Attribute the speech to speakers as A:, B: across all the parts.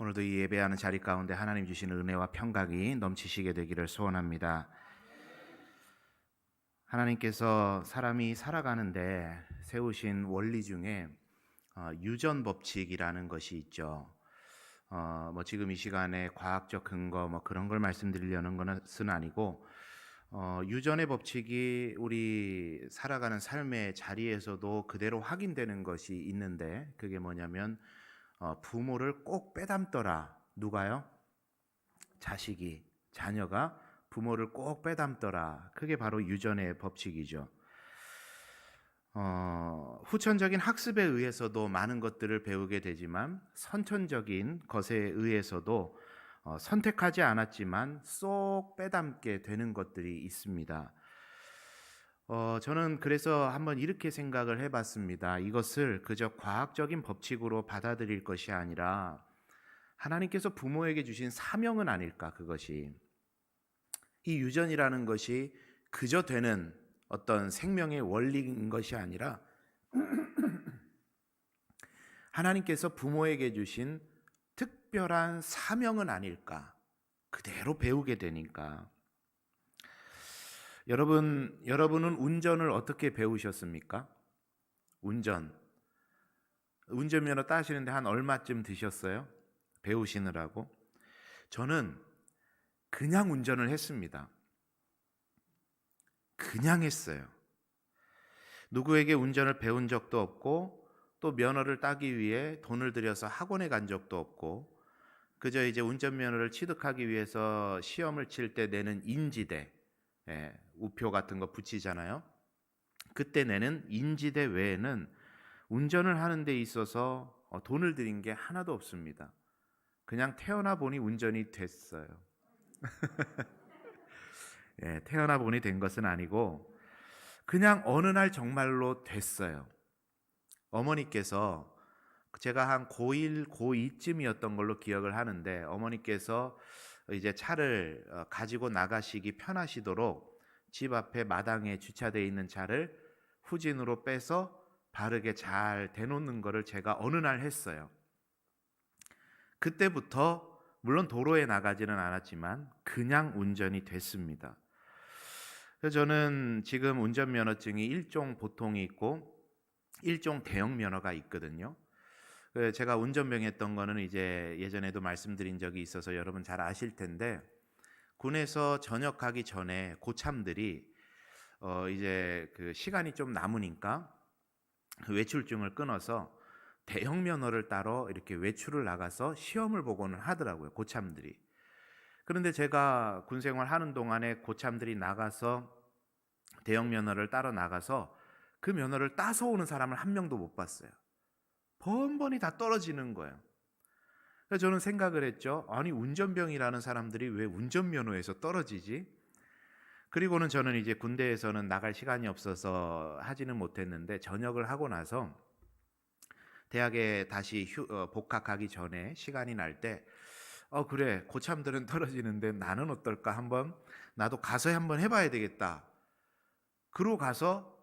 A: 오늘도 이 예배하는 자리 가운데 하나님 주시는 은혜와 평강이 넘치시게 되기를 소원합니다. 하나님께서 사람이 살아가는데 세우신 원리 중에 유전 법칙이라는 것이 있죠. 지금 이 시간에 과학적 근거 그런 걸 말씀드리려는 것은 아니고 유전의 법칙이 우리 살아가는 삶의 자리에서도 그대로 확인되는 것이 있는데, 그게 뭐냐면 부모를 꼭 빼닮더라. 누가요? 자식이, 자녀가 부모를 꼭 빼닮더라. 그게 바로 유전의 법칙이죠. 후천적인 학습에 의해서도 많은 것들을 배우게 되지만, 선천적인 것에 의해서도 선택하지 않았지만 쏙 빼닮게 되는 것들이 있습니다. 저는 그래서 한번 이렇게 생각을 해봤습니다. 이것을 그저 과학적인 법칙으로 받아들일 것이 아니라 하나님께서 부모에게 주신 사명은 아닐까, 그것이. 이 유전이라는 것이 그저 되는 어떤 생명의 원리인 것이 아니라 하나님께서 부모에게 주신 특별한 사명은 아닐까, 그대로 배우게 되니까. 여러분은 운전을 어떻게 배우셨습니까? 운전면허 따시는데 한 얼마쯤 드셨어요? 배우시느라고? 저는 그냥 운전을 했습니다. 그냥 했어요. 누구에게 운전을 배운 적도 없고, 또 면허를 따기 위해 돈을 들여서 학원에 간 적도 없고, 그저 이제 운전면허를 취득하기 위해서 시험을 칠 때 내는 인지대, 우표 같은 거 붙이잖아요. 그때 내는 인지대 외에는 운전을 하는 데 있어서 돈을 들인 게 하나도 없습니다. 그냥 태어나 보니 운전이 됐어요. 태어나 보니 된 것은 아니고 그냥 어느 날 정말로 됐어요. 어머니께서, 제가 한 고1, 고2쯤이었던 걸로 기억을 하는데, 어머니께서 이제 차를 가지고 나가시기 편하시도록 집 앞에 마당에 주차되어 있는 차를 후진으로 빼서 바르게 잘 대놓는 거를 제가 어느 날 했어요. 그때부터 물론 도로에 나가지는 않았지만 그냥 운전이 됐습니다. 그래서 저는 지금 운전면허증이 1종 보통이 있고 1종 대형 면허가 있거든요. 제가 운전병했던 거는 이제 예전에도 말씀드린 적이 있어서 여러분 잘 아실 텐데, 군에서 전역하기 전에 고참들이 이제 그 시간이 좀 남으니까 그 외출증을 끊어서 대형 면허를 따러 이렇게 외출을 나가서 시험을 보고는 하더라고요, 고참들이. 그런데 제가 군 생활하는 동안에 고참들이 나가서 대형 면허를 따러 나가서 그 면허를 따서 오는 사람을 한 명도 못 봤어요. 번번이 다 떨어지는 거예요. 그래서 저는 생각을 했죠. 아니, 운전병이라는 사람들이 왜 운전면허에서 떨어지지? 그리고는 저는 이제 군대에서는 나갈 시간이 없어서 하지는 못했는데, 전역을 하고 나서 대학에 다시 복학하기 전에 시간이 날 때 그래, 고참들은 떨어지는데 나는 어떨까, 나도 가서 한번 해봐야 되겠다. 그러고 가서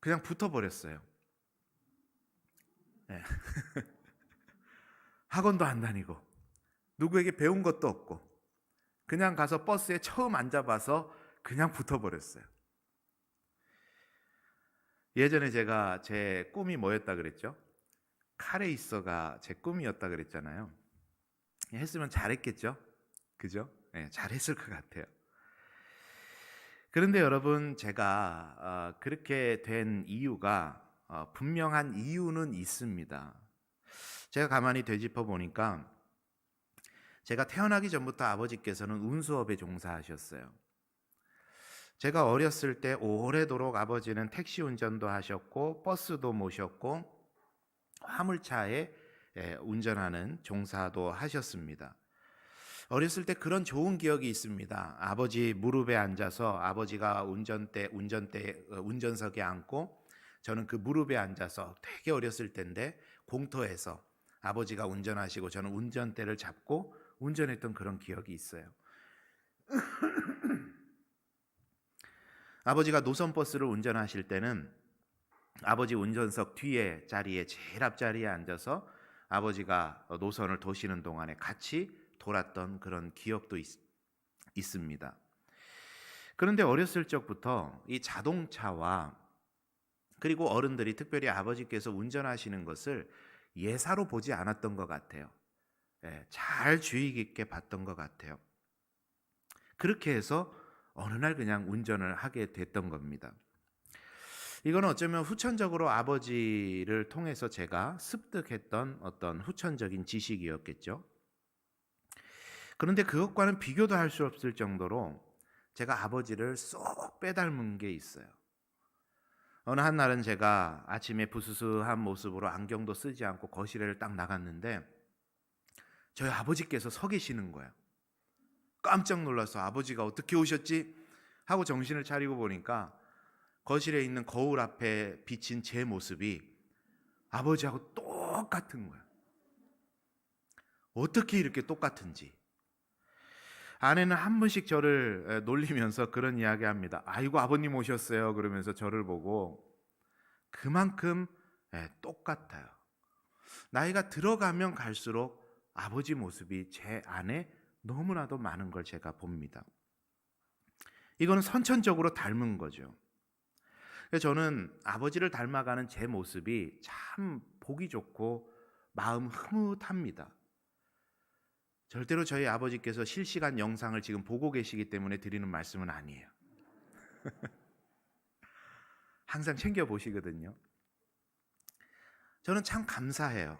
A: 그냥 붙어버렸어요. 네. 학원도 안 다니고 누구에게 배운 것도 없고 그냥 가서 버스에 처음 앉아봐서 그냥 붙어버렸어요. 예전에 제가 제 꿈이 뭐였다 그랬죠? 카레이서가 제 꿈이었다 그랬잖아요. 했으면 잘했겠죠? 그죠? 네, 잘했을 것 같아요. 그런데 여러분, 제가 그렇게 된 이유가 분명한 이유는 있습니다. 제가 가만히 되짚어 보니까 제가 태어나기 전부터 아버지께서는 운수업에 종사하셨어요. 제가 어렸을 때 오래도록 아버지는 택시 운전도 하셨고 버스도 모셨고 화물차에 운전하는 종사도 하셨습니다. 어렸을 때 그런 좋은 기억이 있습니다. 아버지 무릎에 앉아서 아버지가 운전석에 앉고 저는 그 무릎에 앉아서, 되게 어렸을 때인데 공터에서 아버지가 운전하시고 저는 운전대를 잡고 운전했던 그런 기억이 있어요. 아버지가 노선버스를 운전하실 때는 아버지 운전석 뒤에 자리에, 제일 앞자리에 앉아서 아버지가 노선을 도시는 동안에 같이 돌았던 그런 기억도 있습니다. 그런데 어렸을 적부터 이 자동차와 그리고 어른들이 특별히 아버지께서 운전하시는 것을 예사로 보지 않았던 것 같아요. 잘 주의 깊게 봤던 것 같아요. 그렇게 해서 어느 날 그냥 운전을 하게 됐던 겁니다. 이건 어쩌면 후천적으로 아버지를 통해서 제가 습득했던 어떤 후천적인 지식이었겠죠. 그런데 그것과는 비교도 할 수 없을 정도로 제가 아버지를 쏙 빼닮은 게 있어요. 어느 한날은 제가 아침에 부스스한 모습으로 안경도 쓰지 않고 거실에 딱 나갔는데 저희 아버지께서 서 계시는 거예요. 깜짝 놀라서 아버지가 어떻게 오셨지? 하고 정신을 차리고 보니까 거실에 있는 거울 앞에 비친 제 모습이 아버지하고 똑같은 거예요. 어떻게 이렇게 똑같은지. 아내는 한 번씩 저를 놀리면서 그런 이야기합니다. 아이고 아버님 오셨어요. 그러면서 저를 보고 그만큼 똑같아요. 나이가 들어가면 갈수록 아버지 모습이 제 안에 너무나도 많은 걸 제가 봅니다. 이거는 선천적으로 닮은 거죠. 저는 아버지를 닮아가는 제 모습이 참 보기 좋고 마음 흐뭇합니다. 절대로 저희 아버지께서 실시간 영상을 지금 보고 계시기 때문에 드리는 말씀은 아니에요. 항상 챙겨보시거든요. 저는 참 감사해요.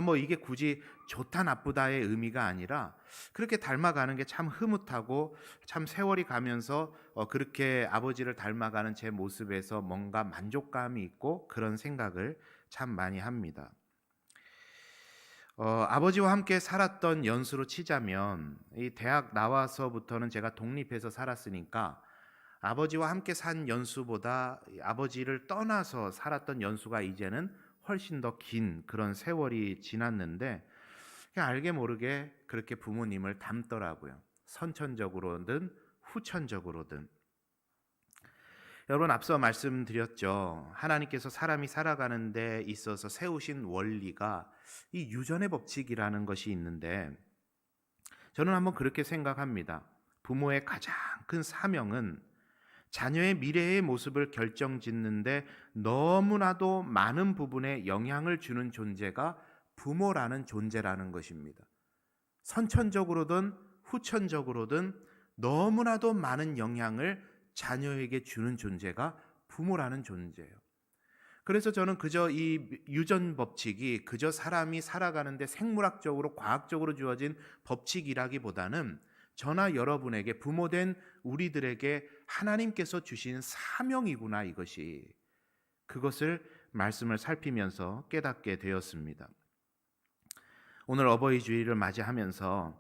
A: 뭐 이게 굳이 좋다 나쁘다의 의미가 아니라 그렇게 닮아가는 게 참 흐뭇하고 참 세월이 가면서 그렇게 아버지를 닮아가는 제 모습에서 뭔가 만족감이 있고 그런 생각을 참 많이 합니다. 아버지와 함께 살았던 연수로 치자면 이 대학 나와서부터는 제가 독립해서 살았으니까 아버지와 함께 산 연수보다 아버지를 떠나서 살았던 연수가 이제는 훨씬 더 긴 그런 세월이 지났는데 그냥 알게 모르게 그렇게 부모님을 닮더라고요. 선천적으로든 후천적으로든. 여러분 앞서 말씀드렸죠. 하나님께서 사람이 살아가는 데 있어서 세우신 원리가 이 유전의 법칙이라는 것이 있는데 저는 한번 그렇게 생각합니다. 부모의 가장 큰 사명은 자녀의 미래의 모습을 결정짓는데 너무나도 많은 부분에 영향을 주는 존재가 부모라는 존재라는 것입니다. 선천적으로든 후천적으로든 너무나도 많은 영향을 자녀에게 주는 존재가 부모라는 존재예요. 그래서 저는 그저 이 유전 법칙이 그저 사람이 살아가는데 생물학적으로 과학적으로 주어진 법칙이라기보다는 저나 여러분에게 부모된 우리들에게 하나님께서 주신 사명이구나 이것이. 그것을 말씀을 살피면서 깨닫게 되었습니다. 오늘 어버이 주일을 맞이하면서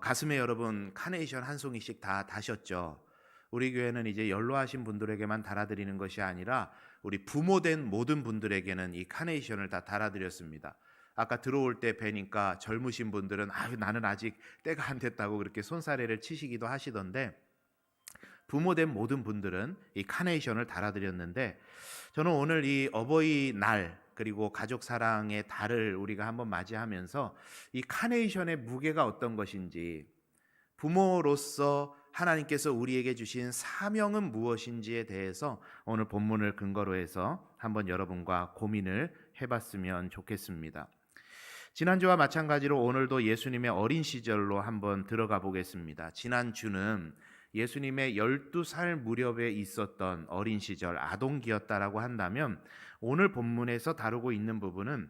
A: 가슴에 여러분 카네이션 한 송이씩 다 다셨죠. 우리 교회는 이제 연로하신 분들에게만 달아드리는 것이 아니라 우리 부모된 모든 분들에게는 이 카네이션을 다 달아드렸습니다. 아까 들어올 때 뵈니까 젊으신 분들은 나는 아직 때가 안 됐다고 그렇게 손사래를 치시기도 하시던데 부모된 모든 분들은 이 카네이션을 달아드렸는데 저는 오늘 이 어버이날 그리고 가족 사랑의 달을 우리가 한번 맞이하면서 이 카네이션의 무게가 어떤 것인지 부모로서 하나님께서 우리에게 주신 사명은 무엇인지에 대해서 오늘 본문을 근거로 해서 한번 여러분과 고민을 해봤으면 좋겠습니다. 지난주와 마찬가지로 오늘도 예수님의 어린 시절로 한번 들어가 보겠습니다. 지난주는 예수님의 12살 무렵에 있었던 어린 시절 아동기였다라고 한다면 오늘 본문에서 다루고 있는 부분은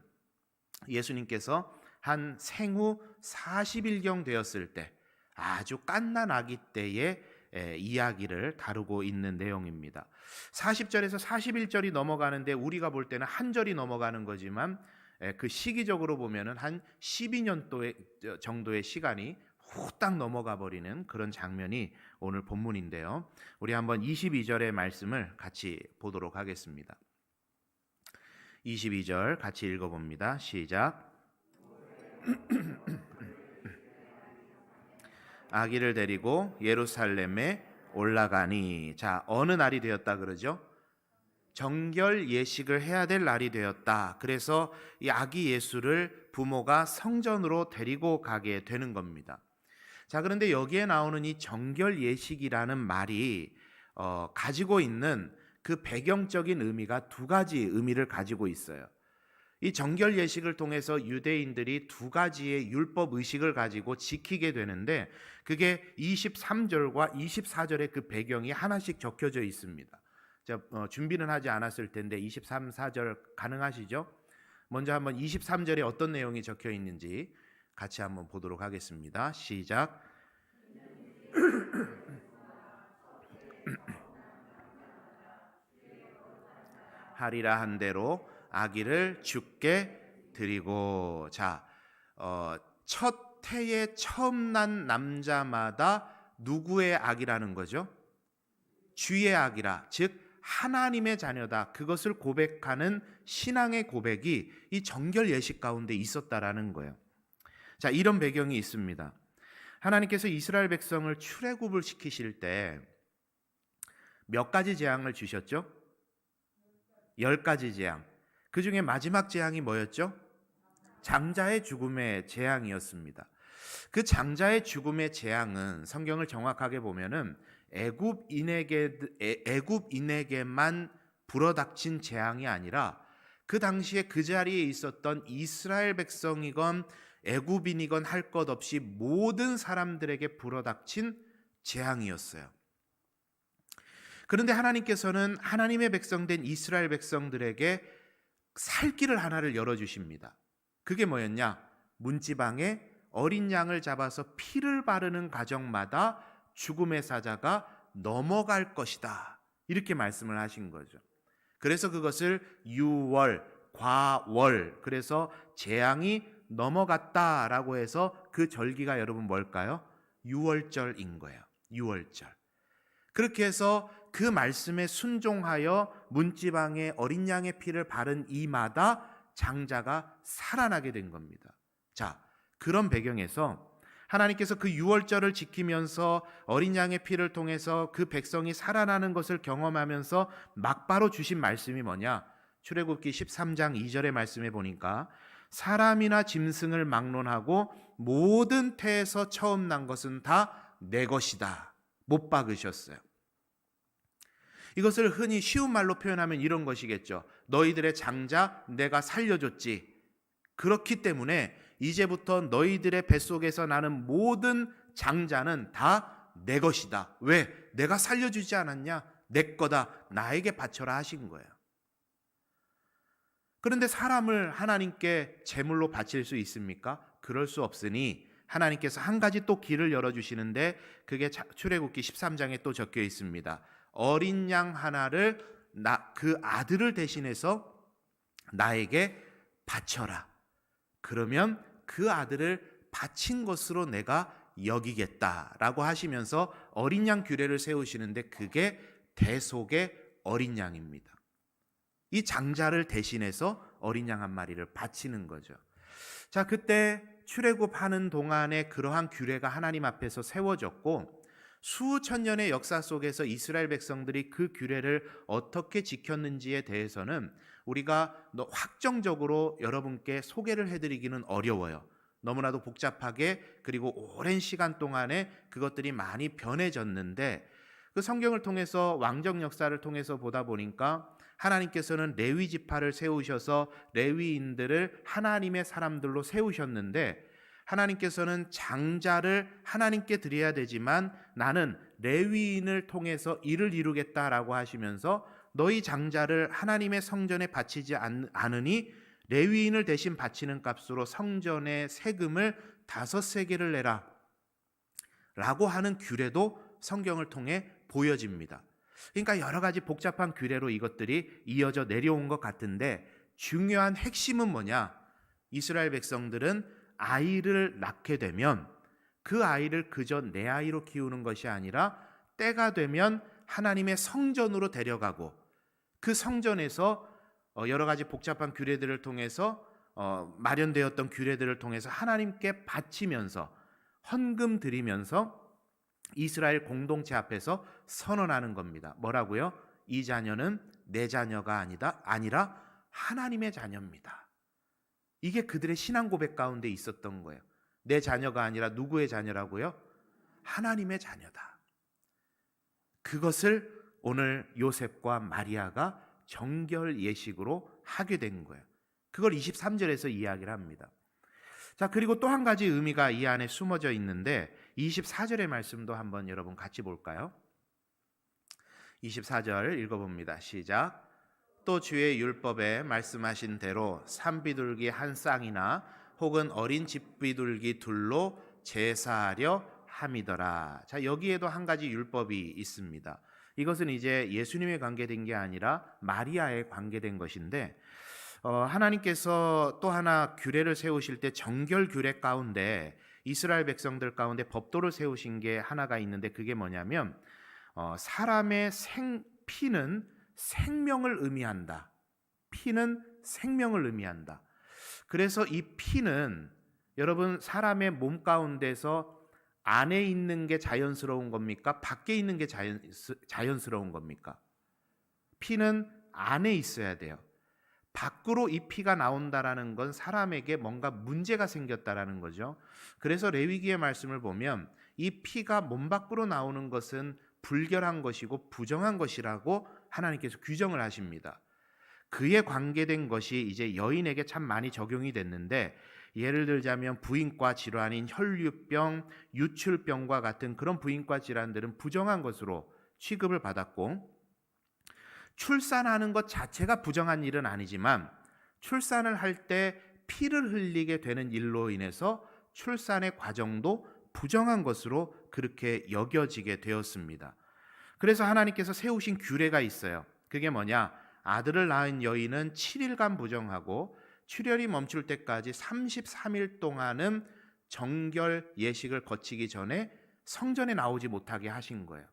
A: 예수님께서 한 생후 40일경 되었을 때 아주 갓난 아기 때의 이야기를 다루고 있는 내용입니다. 40절에서 41절이 넘어가는데 우리가 볼 때는 한 절이 넘어가는 거지만 그 시기적으로 보면은 한 12년 정도의 시간이 후딱 넘어가 버리는 그런 장면이 오늘 본문인데요. 우리 한번 22절의 말씀을 같이 보도록 하겠습니다. 22절 같이 읽어봅니다. 시작. 아기를 데리고 예루살렘에 올라가니. 자, 어느 날이 되었다 그러죠? 정결 예식을 해야 될 날이 되었다. 그래서 이 아기 예수를 부모가 성전으로 데리고 가게 되는 겁니다. 자, 그런데 여기에 나오는 이 정결 예식이라는 말이 가지고 있는 그 배경적인 의미가 두 가지 의미를 가지고 있어요. 이 정결 예식을 통해서 유대인들이 두 가지의 율법 의식을 가지고 지키게 되는데, 그게 23절과 24절의 그 배경이 하나씩 적혀져 있습니다. 자, 준비는 하지 않았을 텐데 23, 4절 가능하시죠? 먼저 한번 23절에 어떤 내용이 적혀 있는지 같이 한번 보도록 하겠습니다. 시작. 하리라 한 대로 아기를 주께 드리고. 자, 첫 태에 처음 난 남자마다 누구의 아기라는 거죠? 주의 아기라, 즉 하나님의 자녀다. 그것을 고백하는 신앙의 고백이 이 정결 예식 가운데 있었다라는 거예요. 자, 이런 배경이 있습니다. 하나님께서 이스라엘 백성을 출애굽을 시키실 때 몇 가지 재앙을 주셨죠? 10가지 재앙. 그 중에 마지막 재앙이 뭐였죠? 장자의 죽음의 재앙이었습니다. 그 장자의 죽음의 재앙은 성경을 정확하게 보면은 애굽인에게만 불어닥친 재앙이 아니라 그 당시에 그 자리에 있었던 이스라엘 백성이건 애굽인이건 할 것 없이 모든 사람들에게 불어닥친 재앙이었어요. 그런데 하나님께서는 하나님의 백성된 이스라엘 백성들에게 살 길을 하나를 열어주십니다. 그게 뭐였냐? 문지방에 어린 양을 잡아서 피를 바르는 가정마다 죽음의 사자가 넘어갈 것이다. 이렇게 말씀을 하신 거죠. 그래서 그것을 유월, 과월, 그래서 재앙이 넘어갔다라고 해서 그 절기가 여러분 뭘까요? 유월절인 거예요. 유월절. 그렇게 해서 그 말씀에 순종하여 문지방에 어린 양의 피를 바른 이마다 장자가 살아나게 된 겁니다. 자, 그런 배경에서 하나님께서 그 유월절을 지키면서 어린 양의 피를 통해서 그 백성이 살아나는 것을 경험하면서 막바로 주신 말씀이 뭐냐? 출애굽기 13장 2절의 말씀에 보니까 사람이나 짐승을 막론하고 모든 태에서 처음 난 것은 다 내 것이다. 못 박으셨어요. 이것을 흔히 쉬운 말로 표현하면 이런 것이겠죠. 너희들의 장자 내가 살려줬지. 그렇기 때문에 이제부터 너희들의 뱃속에서 나는 모든 장자는 다 내 것이다. 왜? 내가 살려주지 않았냐? 내 거다. 나에게 바쳐라 하신 거예요. 그런데 사람을 하나님께 제물로 바칠 수 있습니까? 그럴 수 없으니 하나님께서 한 가지 또 길을 열어주시는데, 그게 출애굽기 13장에 또 적혀 있습니다. 어린 양 하나를 그 아들을 대신해서 나에게 바쳐라. 그러면 그 아들을 바친 것으로 내가 여기겠다라고 하시면서 어린 양 규례를 세우시는데, 그게 대속의 어린 양입니다. 이 장자를 대신해서 어린 양 한 마리를 바치는 거죠. 자, 그때 출애굽하는 동안에 그러한 규례가 하나님 앞에서 세워졌고, 수천 년의 역사 속에서 이스라엘 백성들이 그 규례를 어떻게 지켰는지에 대해서는 우리가 확정적으로 여러분께 소개를 해드리기는 어려워요. 너무나도 복잡하게, 그리고 오랜 시간 동안에 그것들이 많이 변해졌는데, 그 성경을 통해서 왕정 역사를 통해서 보다 보니까 하나님께서는 레위 지파를 세우셔서 레위인들을 하나님의 사람들로 세우셨는데, 하나님께서는 장자를 하나님께 드려야 되지만 나는 레위인을 통해서 일을 이루겠다라고 하시면서 너희 장자를 하나님의 성전에 바치지 않으니 레위인을 대신 바치는 값으로 성전의 세금을 5세겔을 내라 라고 하는 규례도 성경을 통해 보여집니다. 그러니까 여러 가지 복잡한 규례로 이것들이 이어져 내려온 것 같은데, 중요한 핵심은 뭐냐? 이스라엘 백성들은 아이를 낳게 되면 그 아이를 그저 내 아이로 키우는 것이 아니라 때가 되면 하나님의 성전으로 데려가고, 그 성전에서 여러 가지 복잡한 규례들을 통해서 마련되었던 규례들을 통해서 하나님께 바치면서 헌금 드리면서 이스라엘 공동체 앞에서 선언하는 겁니다. 뭐라고요? 이 자녀는 내 자녀가 아니라 하나님의 자녀입니다. 이게 그들의 신앙 고백 가운데 있었던 거예요. 내 자녀가 아니라 누구의 자녀라고요? 하나님의 자녀다. 그것을 오늘 요셉과 마리아가 정결 예식으로 하게 된 거예요. 그걸 23절에서 이야기를 합니다. 자, 그리고 또 한 가지 의미가 이 안에 숨어져 있는데 24절의 말씀도 한번 여러분 같이 볼까요? 24절 읽어봅니다. 시작. 또 주의 율법에 말씀하신 대로 산비둘기 한 쌍이나 혹은 어린 집비둘기 둘로 제사하려 함이더라. 자, 여기에도 한 가지 율법이 있습니다. 이것은 이제 예수님에 관계된 게 아니라 마리아에 관계된 것인데 하나님께서 또 하나 규례를 세우실 때 정결 규례 가운데 이스라엘 백성들 가운데 법도를 세우신 게 하나가 있는데 그게 뭐냐면 사람의 피는 생명을 의미한다. 피는 생명을 의미한다. 그래서 이 피는 여러분 사람의 몸 가운데서 안에 있는 게 자연스러운 겁니까? 밖에 있는 게 자연스러운 겁니까? 피는 안에 있어야 돼요. 밖으로 이 피가 나온다라는 건 사람에게 뭔가 문제가 생겼다라는 거죠. 그래서 레위기의 말씀을 보면 이 피가 몸 밖으로 나오는 것은 불결한 것이고 부정한 것이라고 하나님께서 규정을 하십니다. 그에 관계된 것이 이제 여인에게 참 많이 적용이 됐는데 예를 들자면 부인과 질환인 혈류병, 유출병과 같은 그런 부인과 질환들은 부정한 것으로 취급을 받았고 출산하는 것 자체가 부정한 일은 아니지만 출산을 할 때 피를 흘리게 되는 일로 인해서 출산의 과정도 부정한 것으로 그렇게 여겨지게 되었습니다. 그래서 하나님께서 세우신 규례가 있어요. 그게 뭐냐? 아들을 낳은 여인은 7일간 부정하고 출혈이 멈출 때까지 33일 동안은 정결 예식을 거치기 전에 성전에 나오지 못하게 하신 거예요.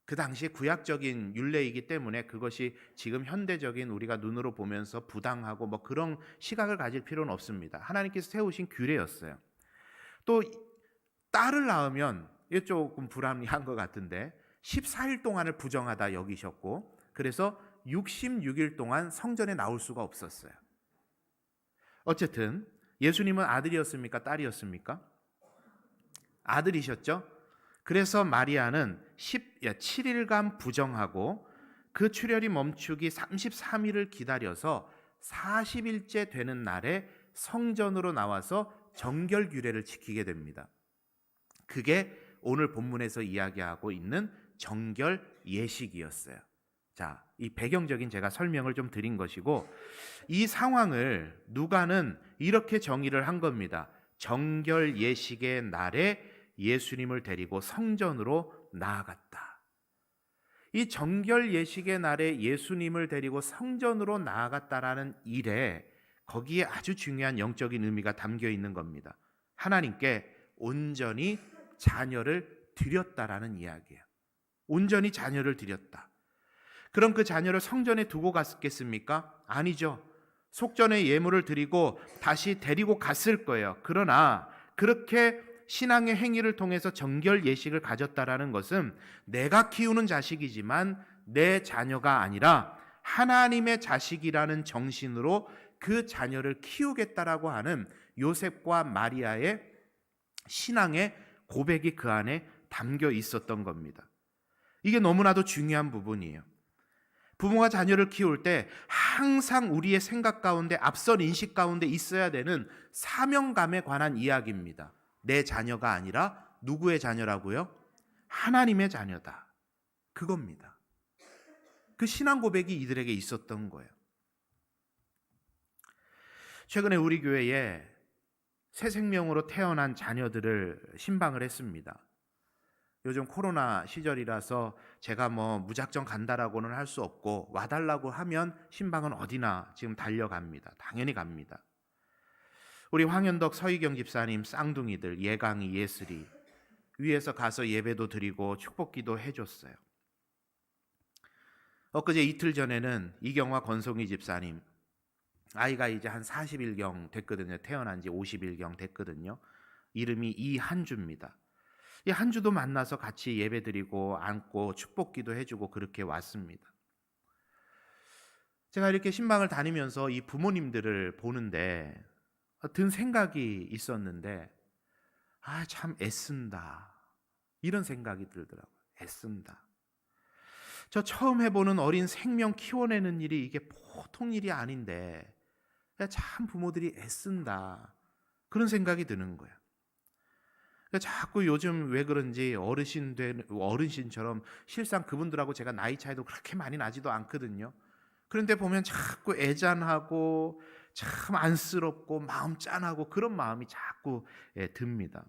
A: 그 당시에 구약적인 율례이기 때문에 그것이 지금 현대적인 우리가 눈으로 보면서 부당하고 뭐 그런 시각을 가질 필요는 없습니다. 하나님께서 세우신 규례였어요. 또 딸을 낳으면 이게 조금 불합리한 것 같은데 14일 동안을 부정하다 여기셨고 그래서 66일 동안 성전에 나올 수가 없었어요. 어쨌든 예수님은 아들이었습니까? 딸이었습니까? 아들이셨죠? 그래서 마리아는 7일간 부정하고 그 출혈이 멈추기 33일을 기다려서 40일째 되는 날에 성전으로 나와서 정결 규례를 지키게 됩니다. 그게 오늘 본문에서 이야기하고 있는 정결 예식이었어요. 자, 이 배경적인 제가 설명을 좀 드린 것이고 이 상황을 누가는 이렇게 정의를 한 겁니다. 정결 예식의 날에 예수님을 데리고 성전으로 나아갔다. 이 정결 예식의 날에 예수님을 데리고 성전으로 나아갔다라는 일에 거기에 아주 중요한 영적인 의미가 담겨 있는 겁니다. 하나님께 온전히 자녀를 드렸다라는 이야기예요. 온전히 자녀를 드렸다. 그럼 그 자녀를 성전에 두고 갔겠습니까? 아니죠. 속전에 예물을 드리고 다시 데리고 갔을 거예요. 그러나 그렇게 신앙의 행위를 통해서 정결 예식을 가졌다라는 것은 내가 키우는 자식이지만 내 자녀가 아니라 하나님의 자식이라는 정신으로 그 자녀를 키우겠다라고 하는 요셉과 마리아의 신앙의 고백이 그 안에 담겨 있었던 겁니다. 이게 너무나도 중요한 부분이에요. 부모가 자녀를 키울 때 항상 우리의 생각 가운데 앞선 인식 가운데 있어야 되는 사명감에 관한 이야기입니다. 내 자녀가 아니라 누구의 자녀라고요? 하나님의 자녀다. 그겁니다. 그 신앙 고백이 이들에게 있었던 거예요. 최근에 우리 교회에 새 생명으로 태어난 자녀들을 신방을 했습니다. 요즘 코로나 시절이라서 제가 뭐 무작정 간다라고는 할 수 없고 와달라고 하면 신방은 어디나 지금 달려갑니다. 당연히 갑니다. 우리 황현덕 서희경 집사님 쌍둥이들 예강이 예슬이 위에서 가서 예배도 드리고 축복기도 해줬어요. 엊그제 이틀 전에는 이경화 권송희 집사님 아이가 이제 한 40일경 됐거든요. 태어난 지 50일경 됐거든요. 이름이 이한주입니다. 이 한주도 만나서 같이 예배드리고 안고 축복기도 해주고 그렇게 왔습니다. 제가 이렇게 신방을 다니면서 이 부모님들을 보는데 든 생각이 있었는데, 참 애쓴다, 이런 생각이 들더라고요. 애쓴다. 저 처음 해보는 어린 생명 키워내는 일이 이게 보통 일이 아닌데 참 부모들이 애쓴다, 그런 생각이 드는 거예요. 자꾸 요즘 왜 그런지 어르신처럼, 실상 그분들하고 제가 나이 차이도 그렇게 많이 나지도 않거든요. 그런데 보면 자꾸 애잔하고 참 안쓰럽고 마음 짠하고 그런 마음이 자꾸 듭니다.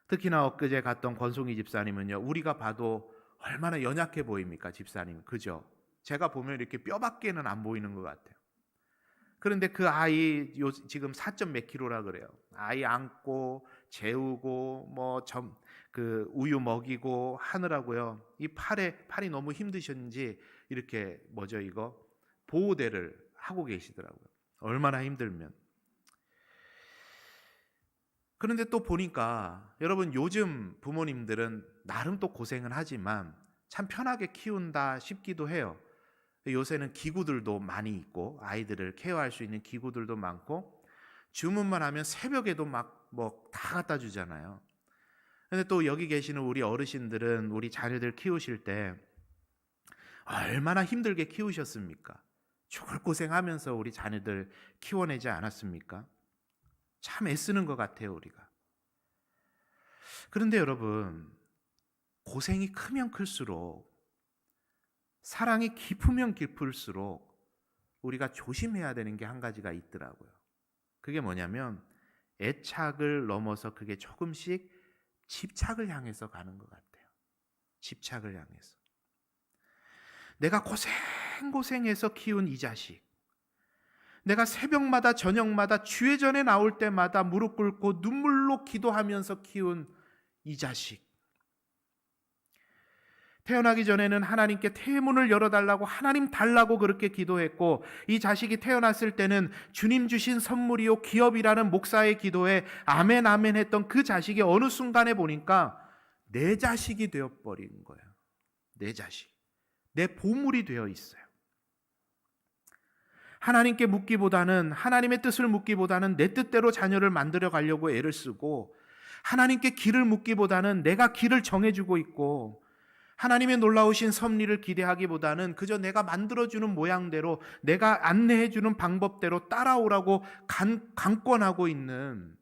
A: 특히나 엊그제 갔던 권송희 집사님은요, 우리가 봐도 얼마나 연약해 보입니까, 집사님? 그죠? 제가 보면 이렇게 뼈밖에는 안 보이는 것 같아요. 그런데 그 아이 지금 4점 몇 킬로라 그래요. 아이 안고 재우고 그 우유 먹이고 하느라고요. 이 팔이 너무 힘드셨는지 이렇게 보호대를 하고 계시더라고요. 얼마나 힘들면. 그런데 또 보니까 여러분, 요즘 부모님들은 나름 또 고생은 하지만 참 편하게 키운다 싶기도 해요. 요새는 기구들도 많이 있고 아이들을 케어할 수 있는 기구들도 많고 주문만 하면 새벽에도 다 갖다 주잖아요. 근데 또 여기 계시는 우리 어르신들은 우리 자녀들 키우실 때 얼마나 힘들게 키우셨습니까? 죽을 고생하면서 우리 자녀들 키워내지 않았습니까? 참 애쓰는 것 같아요, 우리가. 그런데 여러분, 고생이 크면 클수록, 사랑이 깊으면 깊을수록 우리가 조심해야 되는 게 한 가지가 있더라고요. 그게 뭐냐면 애착을 넘어서 그게 조금씩 집착을 향해서 가는 것 같아요. 집착을 향해서. 내가 고생해서 키운 이 자식, 내가 새벽마다 저녁마다 주회전에 나올 때마다 무릎 꿇고 눈물로 기도하면서 키운 이 자식, 태어나기 전에는 하나님께 태문을 열어달라고, 하나님 달라고 그렇게 기도했고, 이 자식이 태어났을 때는 주님 주신 선물이요 기업이라는 목사의 기도에 아멘 아멘 했던 그 자식이 어느 순간에 보니까 내 자식이 되어버린 거예요. 내 자식, 내 보물이 되어 있어요. 하나님께 묻기보다는, 하나님의 뜻을 묻기보다는 내 뜻대로 자녀를 만들어 가려고 애를 쓰고, 하나님께 길을 묻기보다는 내가 길을 정해주고 있고, 하나님의 놀라우신 섭리를 기대하기보다는 그저 내가 만들어주는 모양대로, 내가 안내해주는 방법대로 따라오라고 강권하고 있는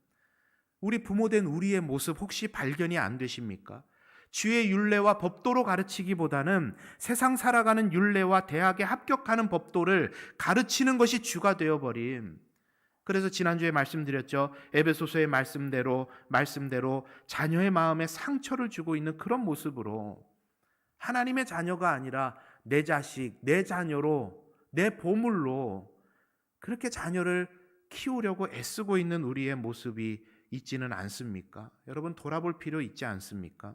A: 우리 부모된 우리의 모습 혹시 발견이 안 되십니까? 주의 율례와 법도로 가르치기보다는 세상 살아가는 율례와 대학에 합격하는 법도를 가르치는 것이 주가 되어버린, 그래서 지난주에 말씀드렸죠. 에베소서의 말씀대로 자녀의 마음에 상처를 주고 있는 그런 모습으로 하나님의 자녀가 아니라 내 자식, 내 자녀로, 내 보물로 그렇게 자녀를 키우려고 애쓰고 있는 우리의 모습이 있지는 않습니까? 여러분, 돌아볼 필요 있지 않습니까?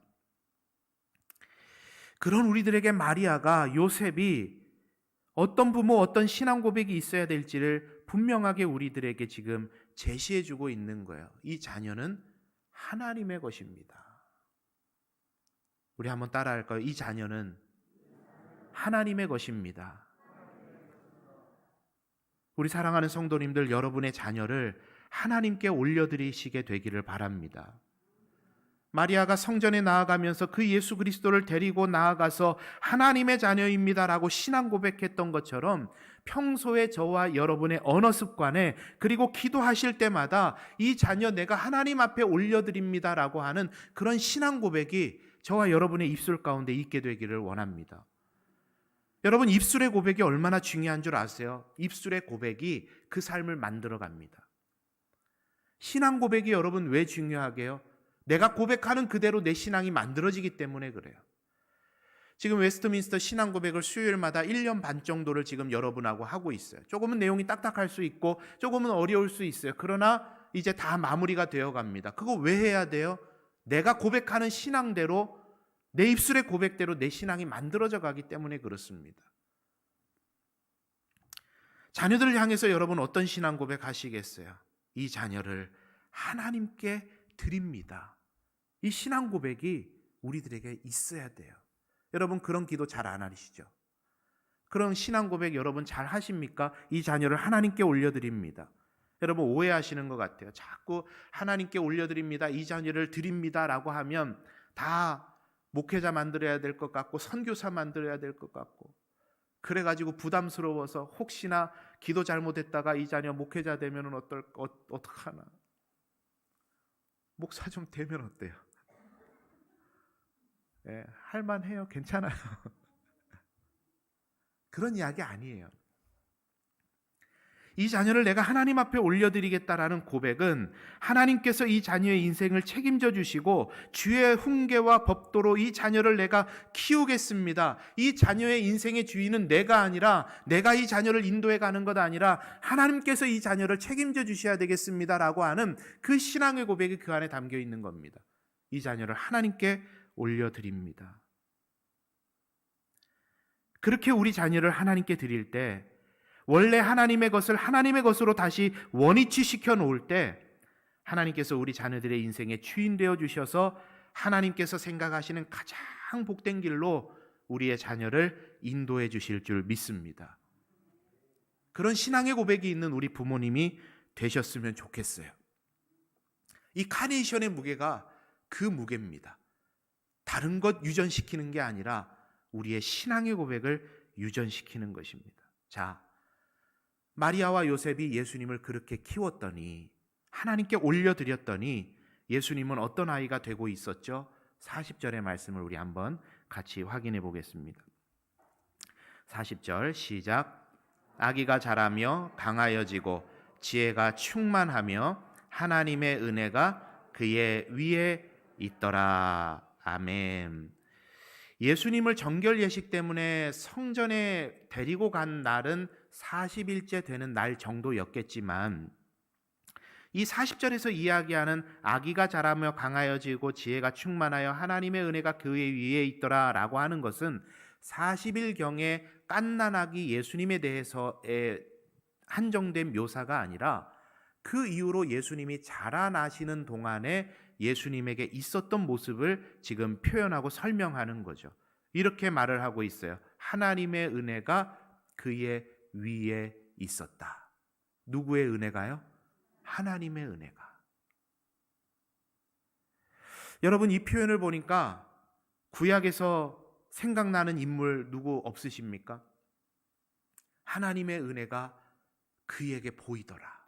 A: 그런 우리들에게 마리아가, 요셉이 어떤 부모, 어떤 신앙 고백이 있어야 될지를 분명하게 우리들에게 지금 제시해주고 있는 거예요. 이 자녀는 하나님의 것입니다. 우리 한번 따라할까요? 이 자녀는 하나님의 것입니다. 우리 사랑하는 성도님들, 여러분의 자녀를 하나님께 올려드리시게 되기를 바랍니다. 마리아가 성전에 나아가면서 그 예수 그리스도를 데리고 나아가서 하나님의 자녀입니다라고 신앙 고백했던 것처럼, 평소에 저와 여러분의 언어 습관에, 그리고 기도하실 때마다 이 자녀 내가 하나님 앞에 올려드립니다라고 하는 그런 신앙 고백이 저와 여러분의 입술 가운데 있게 되기를 원합니다. 여러분, 입술의 고백이 얼마나 중요한 줄 아세요? 입술의 고백이 그 삶을 만들어 갑니다. 신앙 고백이 여러분 왜 중요하게요? 내가 고백하는 그대로 내 신앙이 만들어지기 때문에 그래요. 지금 웨스트민스터 신앙 고백을 수요일마다 1년 반 정도를 지금 여러분하고 하고 있어요. 조금은 내용이 딱딱할 수 있고 조금은 어려울 수 있어요. 그러나 이제 다 마무리가 되어 갑니다. 그거 왜 해야 돼요? 내가 고백하는 신앙대로, 내 입술의 고백대로 내 신앙이 만들어져 가기 때문에 그렇습니다. 자녀들을 향해서 여러분 어떤 신앙 고백 하시겠어요? 이 자녀를 하나님께 드립니다. 이 신앙 고백이 우리들에게 있어야 돼요. 여러분, 그런 기도 잘 안 하시죠? 그런 신앙 고백 여러분 잘 하십니까? 이 자녀를 하나님께 올려드립니다. 여러분 오해하시는 것 같아요. 자꾸 하나님께 올려드립니다, 이 자녀를 드립니다 라고 하면 다 목회자 만들어야 될 것 같고 선교사 만들어야 될 것 같고, 그래가지고 부담스러워서 혹시나 기도 잘못했다가 이 자녀 목회자 되면 어떡하나, 목사 좀 되면 어때요? 예, 할만해요. 괜찮아요. 그런 이야기 아니에요. 이 자녀를 내가 하나님 앞에 올려드리겠다라는 고백은 하나님께서 이 자녀의 인생을 책임져 주시고 주의 훈계와 법도로 이 자녀를 내가 키우겠습니다, 이 자녀의 인생의 주인은 내가 아니라, 내가 이 자녀를 인도해 가는 것 아니라 하나님께서 이 자녀를 책임져 주셔야 되겠습니다 라고 하는 그 신앙의 고백이 그 안에 담겨 있는 겁니다. 이 자녀를 하나님께 올려드립니다. 그렇게 우리 자녀를 하나님께 드릴 때, 원래 하나님의 것을 하나님의 것으로 다시 원위치 시켜 놓을 때 하나님께서 우리 자녀들의 인생의 주인 되어 주셔서 하나님께서 생각하시는 가장 복된 길로 우리의 자녀를 인도해 주실 줄 믿습니다. 그런 신앙의 고백이 있는 우리 부모님이 되셨으면 좋겠어요. 이 카네이션의 무게가 그 무게입니다. 다른 것 유전시키는 게 아니라 우리의 신앙의 고백을 유전시키는 것입니다. 자, 마리아와 요셉이 예수님을 그렇게 키웠더니, 하나님께 올려드렸더니 예수님은 어떤 아이가 되고 있었죠? 40절의 말씀을 우리 한번 같이 확인해 보겠습니다. 40절 시작. 아기가 자라며 강하여지고 지혜가 충만하며 하나님의 은혜가 그의 위에 있더라. 아멘. 예수님을 정결 예식 때문에 성전에 데리고 간 날은 40일째 되는 날 정도였겠지만, 이 40절에서 이야기하는 아기가 자라며 강하여지고 지혜가 충만하여 하나님의 은혜가 그 위에 있더라 라고 하는 것은 40일경에 갓난아기 예수님에 대해서의 한정된 묘사가 아니라 그 이후로 예수님이 자라나시는 동안에 예수님에게 있었던 모습을 지금 표현하고 설명하는 거죠. 이렇게 말을 하고 있어요. 하나님의 은혜가 그의 위에 있었다. 누구의 은혜가요? 하나님의 은혜가. 여러분, 이 표현을 보니까 구약에서 생각나는 인물 누구 없으십니까? 하나님의 은혜가 그에게 보이더라.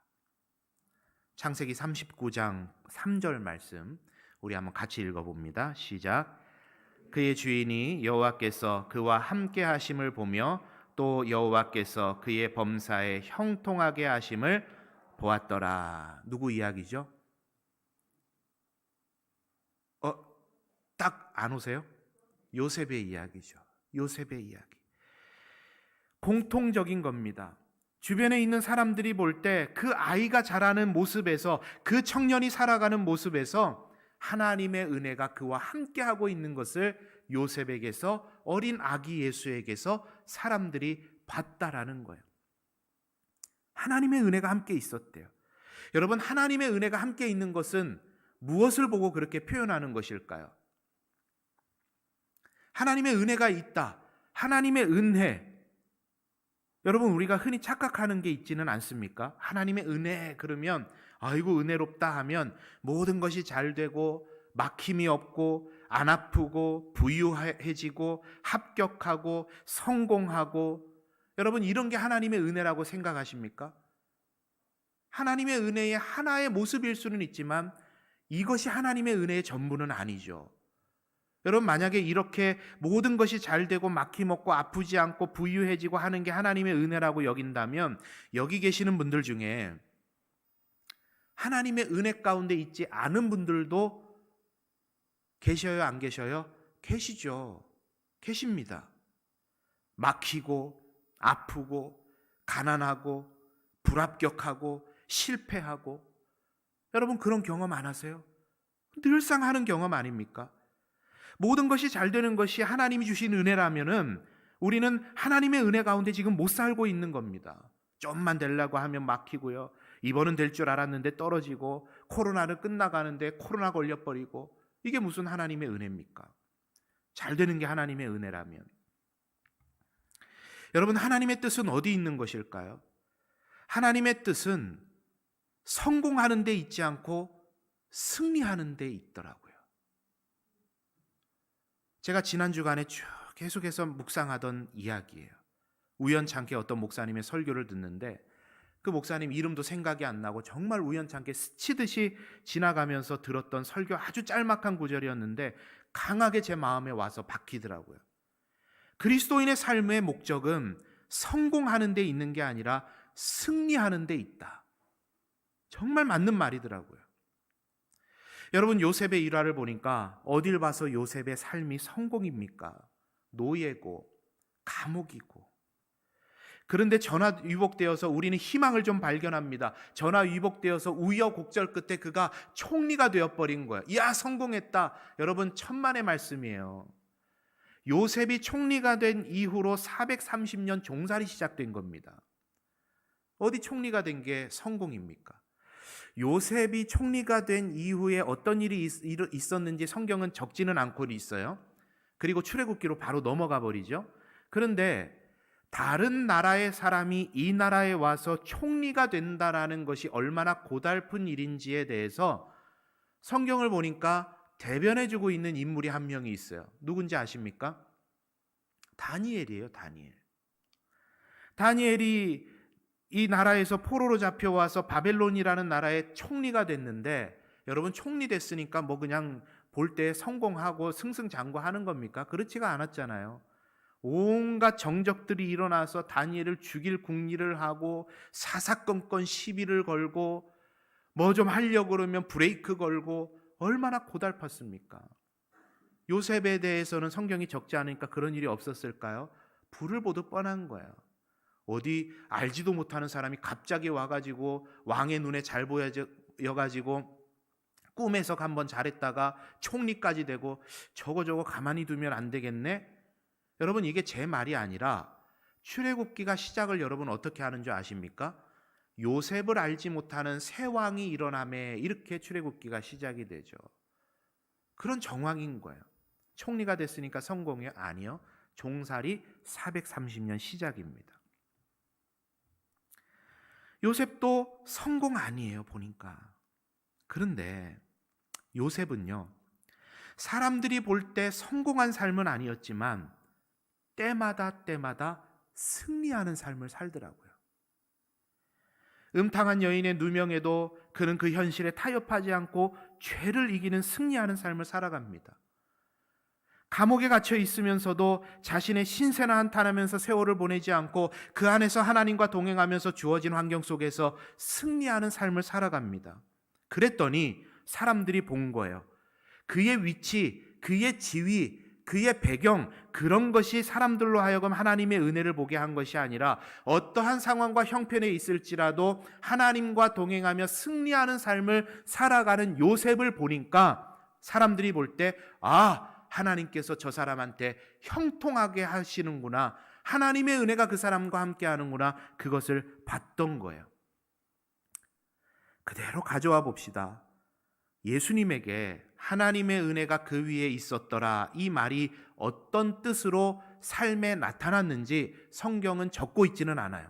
A: 창세기 39장 3절 말씀 우리 한번 같이 읽어봅니다. 시작. 그의 주인이 여호와께서 그와 함께 하심을 보며 또 여호와께서 그의 범사에 형통하게 하심을 보았더라. 누구 이야기죠? 딱 안 오세요? 요셉의 이야기죠. 요셉의 이야기. 공통적인 겁니다. 주변에 있는 사람들이 볼 때 그 아이가 자라는 모습에서, 그 청년이 살아가는 모습에서 하나님의 은혜가 그와 함께하고 있는 것을 요셉에게서, 어린 아기 예수에게서 사람들이 봤다라는 거예요. 하나님의 은혜가 함께 있었대요. 여러분, 하나님의 은혜가 함께 있는 것은 무엇을 보고 그렇게 표현하는 것일까요? 하나님의 은혜가 있다, 하나님의 은혜. 여러분, 우리가 흔히 착각하는 게 있지는 않습니까? 하나님의 은혜 그러면 아이고 은혜롭다 하면 모든 것이 잘 되고 막힘이 없고 안 아프고 부유해지고 합격하고 성공하고, 여러분 이런 게 하나님의 은혜라고 생각하십니까? 하나님의 은혜의 하나의 모습일 수는 있지만 이것이 하나님의 은혜의 전부는 아니죠. 여러분, 만약에 이렇게 모든 것이 잘 되고 막힘없고 아프지 않고 부유해지고 하는 게 하나님의 은혜라고 여긴다면, 여기 계시는 분들 중에 하나님의 은혜 가운데 있지 않은 분들도 계셔요, 안 계셔요? 계시죠. 계십니다. 막히고 아프고 가난하고 불합격하고 실패하고, 여러분 그런 경험 안 하세요? 늘상 하는 경험 아닙니까? 모든 것이 잘 되는 것이 하나님이 주신 은혜라면은 우리는 하나님의 은혜 가운데 지금 못 살고 있는 겁니다. 좀만 되려고 하면 막히고요, 이번은 될 줄 알았는데 떨어지고, 코로나는 끝나가는데 코로나 걸려버리고, 이게 무슨 하나님의 은혜입니까? 잘 되는 게 하나님의 은혜라면. 여러분, 하나님의 뜻은 어디 있는 것일까요? 하나님의 뜻은 성공하는 데 있지 않고 승리하는 데 있더라고요. 제가 지난 주간에 쭉 계속해서 묵상하던 이야기예요. 우연찮게 어떤 목사님의 설교를 듣는데 그 목사님 이름도 생각이 안 나고 정말 우연찮게 스치듯이 지나가면서 들었던 설교, 아주 짤막한 구절이었는데 강하게 제 마음에 와서 박히더라고요. 그리스도인의 삶의 목적은 성공하는 데 있는 게 아니라 승리하는 데 있다. 정말 맞는 말이더라고요. 여러분, 요셉의 일화를 보니까 어딜 봐서 요셉의 삶이 성공입니까? 노예고 감옥이고. 그런데 전화위복되어서 우리는 희망을 좀 발견합니다. 전화위복되어서 우여곡절 끝에 그가 총리가 되어버린 거예요. 이야, 성공했다. 여러분, 천만의 말씀이에요. 요셉이 총리가 된 이후로 430년 종살이 시작된 겁니다. 어디 총리가 된 게 성공입니까? 요셉이 총리가 된 이후에 어떤 일이 있었는지 성경은 적지는 않고 있어요. 그리고 출애굽기로 바로 넘어가 버리죠. 그런데 다른 나라의 사람이 이 나라에 와서 총리가 된다라는 것이 얼마나 고달픈 일인지에 대해서 성경을 보니까 대변해주고 있는 인물이 한 명이 있어요. 누군지 아십니까? 다니엘이에요. 다니엘이 이 나라에서 포로로 잡혀와서 바벨론이라는 나라의 총리가 됐는데, 여러분, 총리 됐으니까 뭐 그냥 볼 때 성공하고 승승장구하는 겁니까? 그렇지가 않았잖아요. 온갖 정적들이 일어나서 다니엘을 죽일 궁리를 하고 사사건건 시비를 걸고 뭐 좀 하려고 그러면 브레이크 걸고 얼마나 고달팠습니까? 요셉에 대해서는 성경이 적지 않으니까 그런 일이 없었을까요? 불을 보듯 뻔한 거예요. 어디 알지도 못하는 사람이 갑자기 와가지고 왕의 눈에 잘 보여가지고 꿈에서 한번 잘했다가 총리까지 되고 저거 가만히 두면 안 되겠네? 여러분, 이게 제 말이 아니라 출애굽기가 시작을 여러분 어떻게 하는 줄 아십니까? 요셉을 알지 못하는 새 왕이 일어나매 이렇게 출애굽기가 시작이 되죠. 그런 정황인 거예요. 총리가 됐으니까 성공이요? 아니요. 종살이 430년 시작입니다. 요셉도 성공 아니에요, 보니까. 그런데 요셉은요, 사람들이 볼 때 성공한 삶은 아니었지만 때마다 승리하는 삶을 살더라고요. 음탕한 여인의 누명에도 그는 그 현실에 타협하지 않고 죄를 이기는 승리하는 삶을 살아갑니다. 감옥에 갇혀 있으면서도 자신의 신세나 한탄하면서 세월을 보내지 않고 그 안에서 하나님과 동행하면서 주어진 환경 속에서 승리하는 삶을 살아갑니다. 그랬더니 사람들이 본 거예요. 그의 위치, 그의 지위, 그의 배경, 그런 것이 사람들로 하여금 하나님의 은혜를 보게 한 것이 아니라 어떠한 상황과 형편에 있을지라도 하나님과 동행하며 승리하는 삶을 살아가는 요셉을 보니까 사람들이 볼 때, 아, 하나님께서 저 사람한테 형통하게 하시는구나, 하나님의 은혜가 그 사람과 함께 하는구나, 그것을 봤던 거예요. 그대로 가져와 봅시다. 예수님에게 하나님의 은혜가 그 위에 있었더라, 이 말이 어떤 뜻으로 삶에 나타났는지 성경은 적고 있지는 않아요.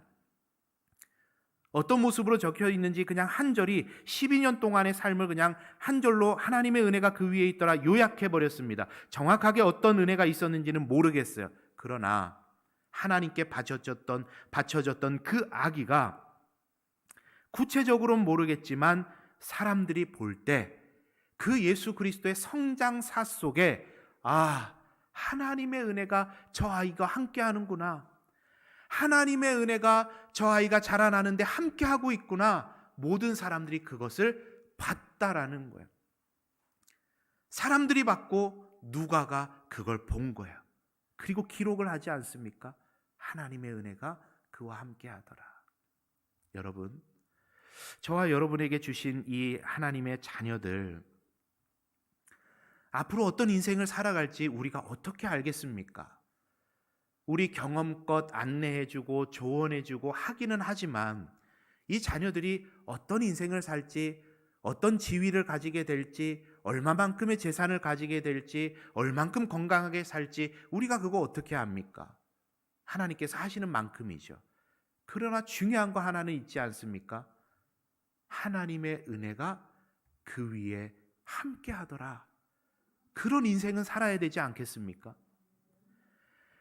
A: 어떤 모습으로 적혀 있는지 그냥 한 절이 12년 동안의 삶을 그냥 한 절로 하나님의 은혜가 그 위에 있더라 요약해 버렸습니다. 정확하게 어떤 은혜가 있었는지는 모르겠어요. 그러나 하나님께 바쳐졌던 그 아기가 구체적으로는 모르겠지만 사람들이 볼 때 그 예수 그리스도의 성장사 속에, 아, 하나님의 은혜가 저 아이가 함께 하는구나, 하나님의 은혜가 저 아이가 자라나는데 함께하고 있구나, 모든 사람들이 그것을 봤다라는 거예요. 사람들이 봤고 누가가 그걸 본 거예요. 그리고 기록을 하지 않습니까? 하나님의 은혜가 그와 함께하더라. 여러분, 저와 여러분에게 주신 이 하나님의 자녀들, 앞으로 어떤 인생을 살아갈지 우리가 어떻게 알겠습니까? 우리 경험껏 안내해주고 조언해주고 하기는 하지만 이 자녀들이 어떤 인생을 살지, 어떤 지위를 가지게 될지, 얼마만큼의 재산을 가지게 될지, 얼만큼 건강하게 살지 우리가 그거 어떻게 압니까? 하나님께서 하시는 만큼이죠. 그러나 중요한 거 하나는 있지 않습니까? 하나님의 은혜가 그 위에 함께 하더라. 그런 인생은 살아야 되지 않겠습니까?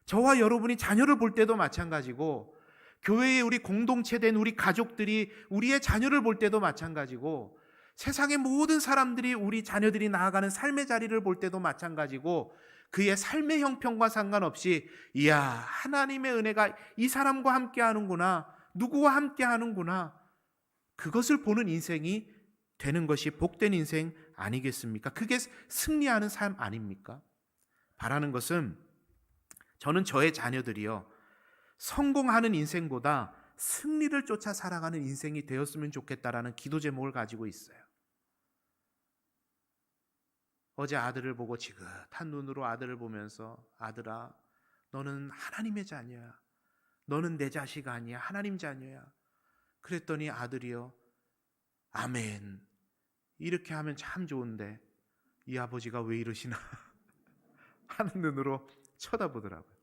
A: 저와 여러분이 자녀를 볼 때도 마찬가지고, 교회의 우리 공동체된 우리 가족들이 우리의 자녀를 볼 때도 마찬가지고, 세상의 모든 사람들이 우리 자녀들이 나아가는 삶의 자리를 볼 때도 마찬가지고, 그의 삶의 형편과 상관없이 이야, 하나님의 은혜가 이 사람과 함께 하는구나, 누구와 함께 하는구나, 그것을 보는 인생이 되는 것이 복된 인생 아니겠습니까? 그게 승리하는 삶 아닙니까? 바라는 것은 저는 저의 자녀들이요, 성공하는 인생보다 승리를 쫓아 살아가는 인생이 되었으면 좋겠다라는 기도 제목을 가지고 있어요. 어제 아들을 보고 지긋한 눈으로 아들을 보면서, 아들아, 너는 하나님의 자녀야. 너는 내 자식 아니야. 하나님 자녀야. 그랬더니 아들이요, 아멘. 이렇게 하면 참 좋은데 이 아버지가 왜 이러시나 하는 눈으로 쳐다보더라고요.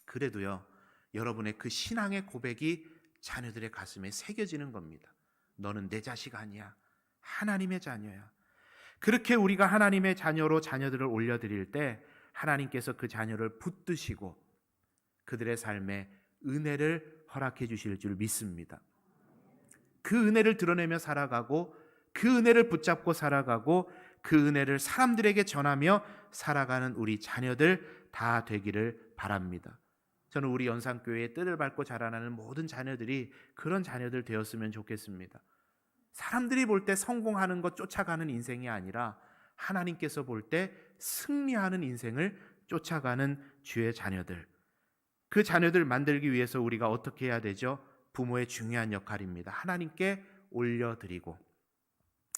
A: 그래도요, 여러분의 그 신앙의 고백이 자녀들의 가슴에 새겨지는 겁니다. 너는 내 자식 아니야. 하나님의 자녀야. 그렇게 우리가 하나님의 자녀로 자녀들을 올려드릴 때 하나님께서 그 자녀를 붙드시고 그들의 삶에 은혜를 허락해 주실 줄 믿습니다. 그 은혜를 드러내며 살아가고, 그 은혜를 붙잡고 살아가고, 그 은혜를 사람들에게 전하며 살아가는 우리 자녀들 다 되기를 바랍니다. 저는 우리 연산교회의 뜰을 밟고 자라나는 모든 자녀들이 그런 자녀들 되었으면 좋겠습니다. 사람들이 볼 때 성공하는 것 쫓아가는 인생이 아니라 하나님께서 볼 때 승리하는 인생을 쫓아가는 주의 자녀들, 그 자녀들 만들기 위해서 우리가 어떻게 해야 되죠? 부모의 중요한 역할입니다. 하나님께 올려드리고,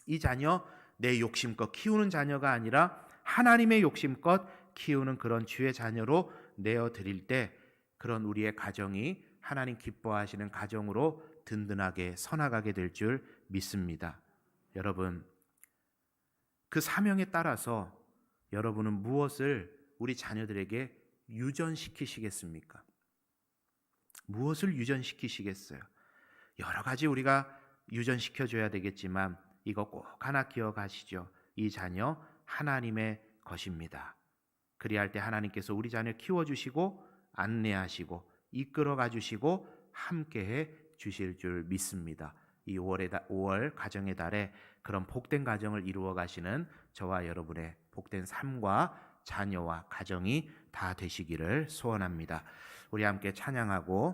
A: 이 자녀 내 욕심껏 키우는 자녀가 아니라 하나님의 욕심껏 키우는 그런 주의 자녀로 내어드릴 때 그런 우리의 가정이 하나님 기뻐하시는 가정으로 든든하게 서나가게 될 줄 믿습니다. 여러분, 그 사명에 따라서 여러분은 무엇을 우리 자녀들에게 유전시키시겠습니까? 무엇을 유전시키시겠어요? 여러 가지 우리가 유전시켜줘야 되겠지만 이거 꼭 하나 기억하시죠. 이 자녀 하나님의 것입니다. 그리할 때 하나님께서 우리 자녀 키워주시고 안내하시고 이끌어가 주시고 함께해 주실 줄 믿습니다. 이 5월 가정의 달에 그런 복된 가정을 이루어 가시는 저와 여러분의 복된 삶과 자녀와 가정이 다 되시기를 소원합니다. 우리 함께 찬양하고